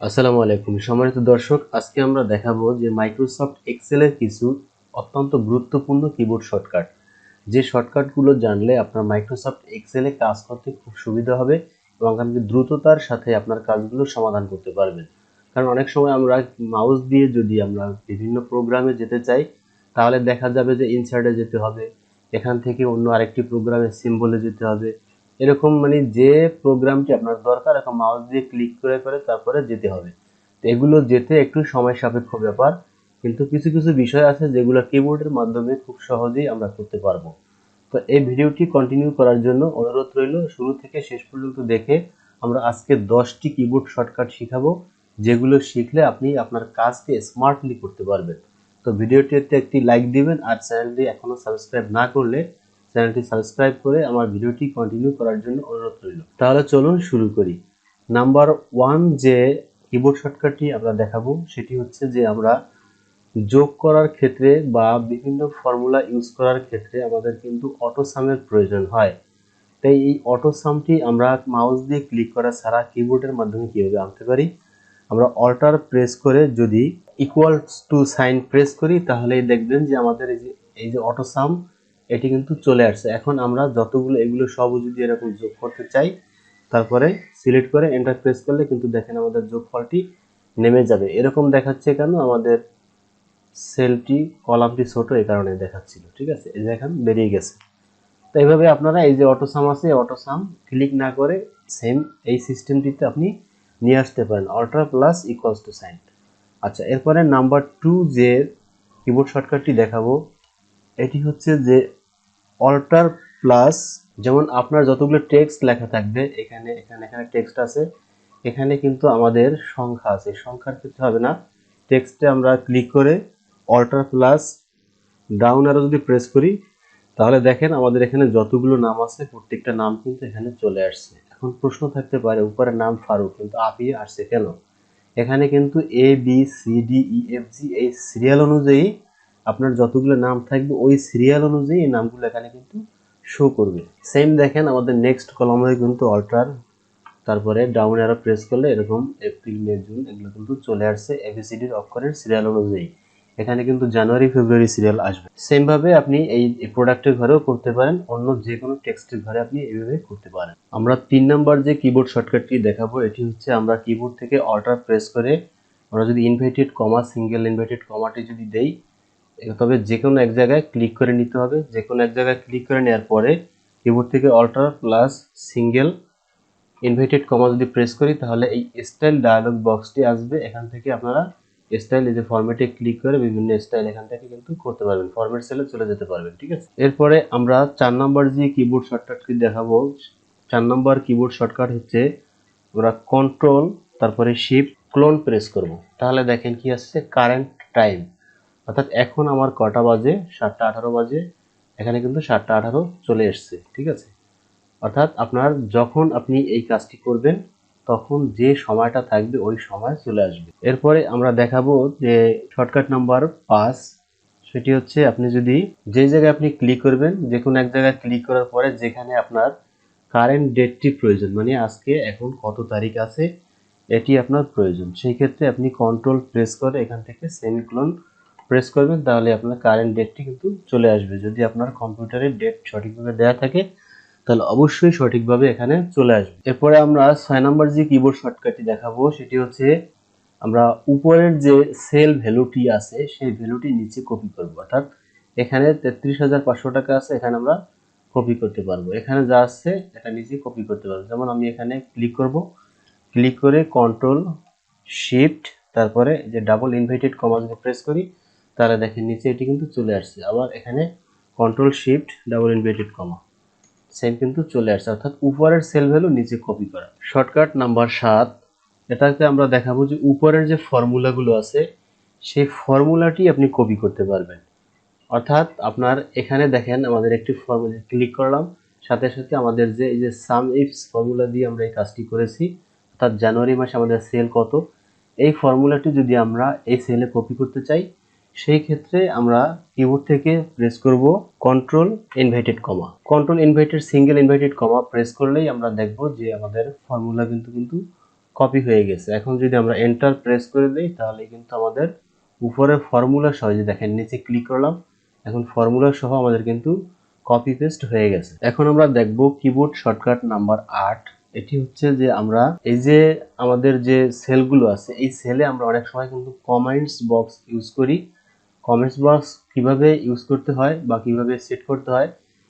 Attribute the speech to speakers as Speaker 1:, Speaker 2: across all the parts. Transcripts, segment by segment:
Speaker 1: আসসালামু আলাইকুম সম্মানিত দর্শক, আজকে আমরা দেখাবো যে মাইক্রোসফট এক্সেলের কিছু অত্যন্ত গুরুত্বপূর্ণ কিবোর্ড শর্টকাট, যে শর্টকাটগুলো জানলে আপনার মাইক্রোসফট এক্সেলে কাজ করতে খুব সুবিধা হবে এবং আপনি দ্রুততার সাথে আপনার কাজগুলো সমাধান করতে পারবেন। কারণ অনেক সময় আমরা মাউস দিয়ে যদি আমরা বিভিন্ন প্রোগ্রামে যেতে চাই, তাহলে দেখা যাবে যে ইনসার্টে যেতে হবে, এখান থেকে অন্য আরেকটি প্রোগ্রামের সিম্বলে যেতে হবে। এরকম মানে যে প্রোগ্রামটি আপনার দরকার এখন মাউস দিয়ে ক্লিক করে করে তারপরে যেতে হবে। তো এগুলো যেতে একটু সময় সাপেক্ষ ব্যাপার, কিন্তু কিছু কিছু বিষয় আছে যেগুলো কিবোর্ডের মাধ্যমে খুব সহজেই আমরা করতে পারবো। তো এই ভিডিওটি কন্টিনিউ করার জন্য অনুরোধ রইল, শুরু থেকে শেষ পর্যন্ত দেখে আমরা আজকে 10টি কিবোর্ড শর্টকাট শিখাবো, যেগুলো শিখলে আপনি আপনার কাজকে স্মার্টলি করতে পারবেন। তো ভিডিওটিতে একটি লাইক দিবেন, আর চ্যানেলটি এখনো সাবস্ক্রাইব না করলে চ্যানেলটি সাবস্ক্রাইব করে আমার ভিডিওটি কন্টিনিউ করার জন্য অনুরোধ রইল। তাহলে চলুন শুরু করি। নাম্বার 1 যে কিবোর্ড শর্টকাটটি আমরা দেখাবো সেটি হচ্ছে যে আমরা যোগ করার ক্ষেত্রে বা বিভিন্ন ফর্মুলা ইউজ করার ক্ষেত্রে আমাদের কিন্তু অটো সামের প্রয়োজন হয়। তাই এই অটো সামটি আমরা মাউস দিয়ে ক্লিক করা ছাড়া কিবোর্ডের মাধ্যমে কিভাবে আনতে পারি? আমরা অল্টার প্রেস করে যদি ইকুয়ালস টু সাইন প্রেস করি, তাহলেই দেখবেন যে আমাদের এই যে অটো সাম এটি কিন্তু চলে আসছে। এখন আমরা যতগুলো এগুলো সব যদি এরকম যোগ করতে চাই, তারপরে সিলেক্ট করে এন্টার প্রেস করলে কিন্তু দেখেন আমাদের যোগফলটি নেমে যাবে। এরকম দেখাচ্ছে কেন? আমাদের সেলটি কলামটি ছোট, এই কারণে দেখাচ্ছিল। ঠিক আছে, এই যে এখন বেরিয়ে গেছে। তো এইভাবে আপনারা এই যে অটো সাম আছে, অটো সাম ক্লিক না করে সেম এই সিস্টেমটিতে আপনি নিয়ে আসতে পারেন, alter plus equals to sign. আচ্ছা, এরপরে নাম্বার 2 যে কিবোর্ড শর্টকাটটি দেখাবো এটি হচ্ছে যে অল্টার প্লাস, যেমন আপনার যতগুলো টেক্সট লেখা থাকবে, এখানে এখানে এখানে টেক্সট আছে, এখানে কিন্তু আমাদের সংখ্যা আছে, সংখ্যার ক্ষেত্রে হবে না। টেক্সটে আমরা ক্লিক করে অল্টার প্লাস ডাউন অ্যারো যদি প্রেস করি, তাহলে দেখেন আমাদের এখানে যতগুলো নাম আছে প্রত্যেকটা নাম কিন্তু এখানে চলে আসছে। এখন প্রশ্ন থাকতে পারে, উপরে নাম ফারুক কিন্তু আপিয়ে আসছে কেন? এখানে কিন্তু A B C D E F G এই সিরিয়াল অনুযায়ী আপনার যতগুলো নাম থাকবে ওই সিরিয়াল অনুযায়ী এই নামগুলো এখানে কিন্তু শো করবে। সেম দেখেন আমাদের নেক্সট কলামে কিন্তু অল্টার, তারপরে ডাউন অ্যারো প্রেস করলে এরকম এপ্রিল মে জুন এগুলো কিন্তু চলে আসছে এবিসিডির অক্ষরের সিরিয়াল অনুযায়ী। এখানে কিন্তু জানুয়ারি ফেব্রুয়ারি সিরিয়াল আসবে। সেম ভাবে আপনি এই প্রোডাক্টের ঘরেও করতে পারেন, অন্য যে কোনো টেক্সটের ঘরে আপনি এইভাবে করতে পারেন। আমরা 3 নাম্বার যে কিবোর্ড শর্টকাটটি দেখাবো এটি হচ্ছে আমরা কিবোর্ড থেকে অল্টার প্রেস করে আমরা যদি ইনভার্টেড কমা সিঙ্গেল ইনভার্টেড কমাটি যদি দেই, তবে যে কোনো এক জায়গায় ক্লিক করে নিতে হবে। যে কোনো এক জায়গায় ক্লিক করে নেওয়ার পরে কিবোর্ড থেকে alter plus single inverted comma যদি প্রেস করি, তাহলে এই স্টাইল ডায়ালগ বক্সটি আসবে। এখান থেকে আপনারা স্টাইল এই যে ফরম্যাটে ক্লিক করে বিভিন্ন স্টাইল এখান থেকে কিন্তু করতে পারবেন, ফরম্যাট সেলে চলে যেতে পারবেন। ঠিক আছে, এরপরে আমরা 4 নাম্বার যে কিবোর্ড শর্টকাটটি দেখাবো, 4 নাম্বার কিবোর্ড শর্টকাট হচ্ছে আমরা কন্ট্রোল তারপরে শিফট ক্লোন প্রেস করব। তাহলে দেখেন কি আসছে, কারেন্ট টাইম, অর্থাৎ এখন আমার কটা বাজে, 7:18 বাজে। এখানে কিন্তু 7:18 চলে এসছে। ঠিক আছে, অর্থাৎ আপনার যখন আপনি এই কাজটি করবেন তখন যে সময়টা থাকবে ওই সময় চলে আসবে। এরপরে আমরা দেখাবো যে শর্টকাট নাম্বার 5, সেটি হচ্ছে আপনি যদি যে জায়গায় আপনি ক্লিক করবেন, যে কোনো এক জায়গায় ক্লিক করার পরে যেখানে আপনার কারেন্ট ডেটটি প্রয়োজন, মানে আজকে এখন কত তারিখ আছে এটি আপনার প্রয়োজন, সেই ক্ষেত্রে আপনি কন্ট্রোল প্রেস করে এখান থেকে সেমিকোলন প্রেস করবেন, তাহলে আপনার কারেন্ট ডেটটি কিন্তু চলে আসবে। যদি আপনার কম্পিউটারের ডেট সঠিকভাবে দেওয়া থাকে তাহলে অবশ্যই সঠিকভাবে এখানে চলে আসবে। এরপরে আমরা 6 নাম্বার যে কিবোর্ড শর্টকাটটি দেখাবো সেটি হচ্ছে আমরা উপরের যে সেল ভ্যালুটি আছে সেই ভ্যালুটি নিচে কপি করব, অর্থাৎ এখানে 33,500 টাকা আছে, এখানে আমরা কপি করতে পারবো। এখানে যা আছে এটা নিচে কপি করতে পারবো। যেমন আমি এখানে ক্লিক করব, ক্লিক করে কন্ট্রোল শিফট তারপরে যে ডাবল ইনভার্টেড কমা যদি প্রেস করি, তাহলে দেখেন নিচে এটি কিন্তু চলে আসছে। আবার এখানে control shift double inverted comma same কিন্তু চলে আসছে, অর্থাৎ উপরের সেল ভ্যালু নিচে কপি করা। শর্টকাট নাম্বার 7, এটাতে আমরা দেখাবো যে উপরের যে ফর্মুলাগুলো আছে সেই ফর্মুলাটি আপনি কপি করতে পারবেন। অর্থাৎ আপনার এখানে দেখেন আমাদের একটি ফর্মুলা ক্লিক করলাম, সাথে সাথে আমাদের যে এই যে সাম ইফস ফর্মুলা দিয়ে আমরা এই কাজটি করেছি, অর্থাৎ জানুয়ারি মাসে আমাদের সেল কত, এই ফর্মুলাটি যদি আমরা এই সেলে কপি করতে চাই, সেই ক্ষেত্রে আমরা কিবোর্ড থেকে প্রেস করব control inverted comma, control inverted single inverted কমা প্রেস করলেই আমরা দেখব যে আমাদের ফর্মুলা কিন্তু কপি হয়ে গেছে। এখন যদি আমরা এন্টার প্রেস করে দিই তাহলে কিন্তু আমাদের উপরে ফর্মুলা সহ, যে দেখেন নিচে ক্লিক করলাম, এখন ফর্মুলা সহ আমাদের কিন্তু কপি পেস্ট হয়ে গেছে। এখন আমরা দেখব কিবোর্ড শর্টকাট নাম্বার 8। এটি হচ্ছে যে আমরা এই যে আমাদের যে সেলগুলো আছে, এই সেলে আমরা অনেক সময় কিন্তু কমেন্টস বক্স ইউজ করি। কমেন্টস বক্স কিভাবে ইউজ করতে হয় বা কিভাবে সেট করতে হয়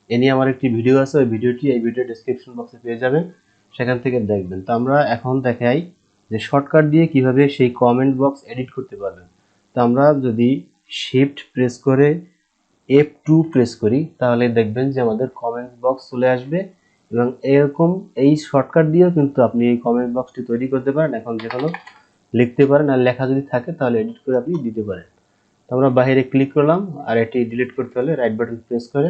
Speaker 1: এ নিয়ে আমার একটি ভিডিও আছে, ওই ভিডিওটি এই ভিডিও ডেসক্রিপশন বক্সে পেয়ে যাবেন, সেখান থেকে দেখবেন। তো আমরা এখন দেখাই যে শর্টকাট দিয়ে কিভাবে সেই কমেন্ট বক্স এডিট করতে পারবেন। তো আমরা যদি শিফট প্রেস করে F2 প্রেস করি তাহলে দেখবেন যে আমাদের কমেন্ট বক্স চলে আসবে, এবং এরকম এই শর্টকাট দিয়েও কিন্তু আপনি এই কমেন্ট বক্সটি তৈরি করতে পারেন। এখন যে কোনো লিখতে পারেন, আর লেখা যদি থাকে তাহলে এডিট করে আপনি দিতে পারেন। তো আমরা বাইরে ক্লিক করলাম, আর এটি ডিলিট করতে হলে রাইট বাটন প্রেস করে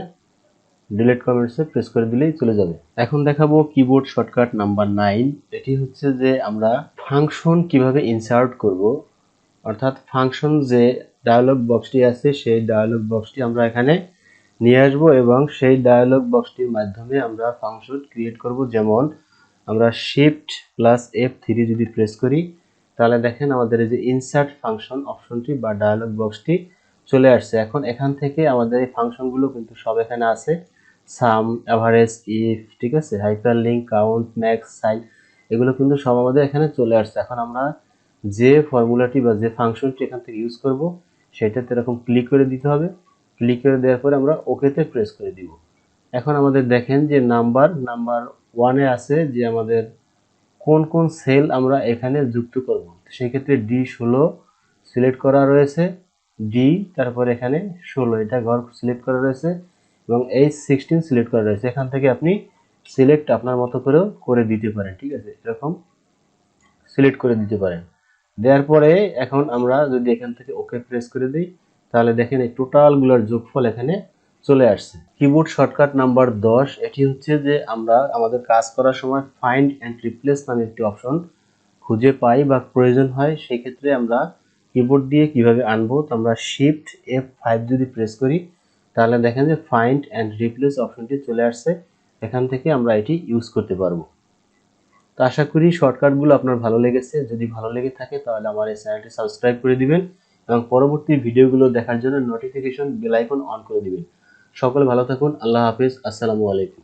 Speaker 1: ডিলিট কমেন্টসে প্রেস করে দিলেই চলে যাবে। এখন দেখাবো কিবোর্ড শর্টকাট নাম্বার 9। এটি হচ্ছে যে আমরা ফাংশন কিভাবে ইনসার্ট করব, অর্থাৎ ফাংশন যে ডায়লগ বক্সটি আছে সেই ডায়লগ বক্সটি আমরা এখানে নিয়ে আসবো, এবং সেই ডায়লগ বক্সটির মাধ্যমে আমরা ফাংশন ক্রিয়েট করব। যেমন আমরা শিফট প্লাস F3 যদি প্রেস করি তাহলে দেখেন আমাদের এই যে ইনসার্ট ফাংশন অপশনটি বা ডায়লগ বক্সটি চলে আসছে। এখন এখান থেকে আমাদের এই ফাংশনগুলো কিন্তু সব এখানে আছে, সাম, এভারেজ, ইফ, ঠিক আছে, hyperlink, count, max, sign, এগুলো কিন্তু সব আমাদের এখানে চলে আসছে। এখন আমরা যে ফর্মুলাটি বা যে ফাংশনটি এখান থেকে ইউজ করব সেটাতে এরকম ক্লিক করে দিতে হবে। ক্লিক করে দেওয়ার পরে আমরা ওকেতে প্রেস করে দিব। এখন আমাদের দেখেন যে নাম্বার 1-এ আছে যে আমাদের কোন কোন সেল আমরা এখানে যুক্ত করব। সেই ক্ষেত্রে D16 সিলেক্ট করা রয়েছে, ডি তারপর এখানে 16 এটা ঘর সিলেক্ট করা রয়েছে, এবং H16 সিলেক্ট করা রয়েছে। এখান থেকে আপনি সিলেক্ট আপনার মতো করেও করে দিতে পারেন, ঠিক আছে, এরকম সিলেক্ট করে দিতে পারেন। দেওয়ার পরে এখন আমরা যদি এখান থেকে ওকে প্রেস করে দিই তাহলে দেখেন এই টোটালগুলোর যোগফল এখানে চলে আসছে। Keyboard shortcut number 10। এটি হচ্ছে যে আমরা আমাদের কাজ করার সময় ফাইন্ড অ্যান্ড রিপ্লেস নামে একটি অপশন খুঁজে পাই বা প্রয়োজন হয়, সেই ক্ষেত্রে আমরা কিবোর্ড দিয়ে কিভাবে আনবো। তো আমরা শিফট F5 যদি প্রেস করি তাহলে দেখেন যে ফাইন্ড অ্যান্ড রিপ্লেস অপশনটি চলে আসছে, এখান থেকে আমরা এটি ইউজ করতে পারবো। তো আশা করি শর্টকাটগুলো আপনার ভালো লেগেছে। যদি ভালো লেগে থাকে তাহলে আমার এই চ্যানেলটি সাবস্ক্রাইব করে দিবেন, এবং পরবর্তী ভিডিওগুলো দেখার জন্য নোটিফিকেশন বেল আইকন অন করে দিবেন। সকলে ভালো থাকুন। আল্লাহ হাফেজ। আসসালামু আলাইকুম।